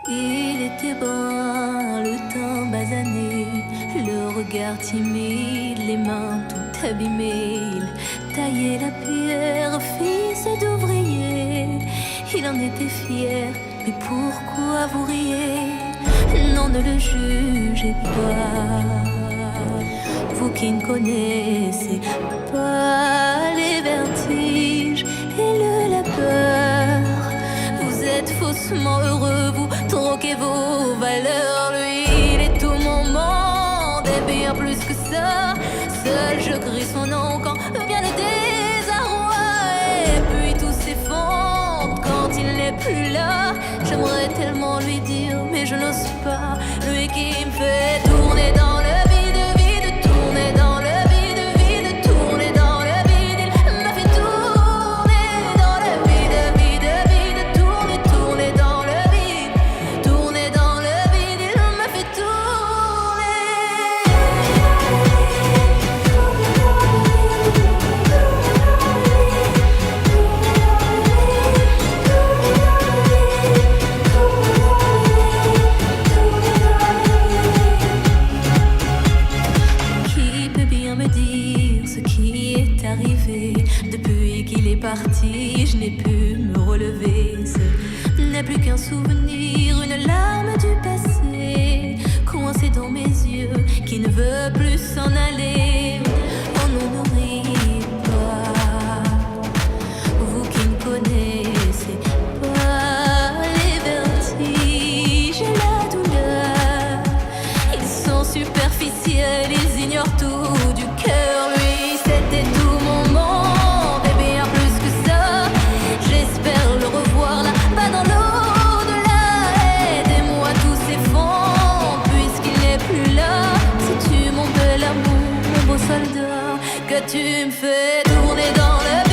Il était brun, le teint basané, le regard timide, les mains tout abîmées. Il taillait la pierre, fils d'ouvrier. Il en était fier, mais pourquoi vous riez? Non, ne le jugez pas. Vous qui ne connaissez pas les vertiges et le labeur, vous êtes faussement heureux, vous troquez vos valeurs. Lui, il est tout mon monde et bien plus que ça. Seul je crie son nom quand vient le désarroi. Et puis tout s'effondre quand il n'est plus là. J'aimerais tellement lui dire, mais je n'ose pas. Lui qui me fait tourner dans le vide, vide, tourner dans le vide, vide, tourner dans le vide. Il m'a fait tourner dans le vide, vide, vide, tourner, tourner dans le vide, tourner dans le vide. Il m'a fait tourner. Qui peut bien me dire ce qui est arrivé? Depuis qu'il est parti, je n'ai pu me relever. Ce n'est plus qu'un souvenir, une larme du passé, coincée dans mes yeux, qui ne veut plus s'en aller. Oh non, ne riez pas, vous qui ne connaissez pas les vertiges et la douleur. Ils sont superficiels, ils ignorent tout du cœur. Lui, c'était tout mon monde et bien plus que ça. J'espère le revoir là-bas dans l'au-delà. Aidez-moi, tout s'effondre puisqu'il n'est plus là. C'est tu mon bel amour, mon beau soldat, que tu me fais tourner dans le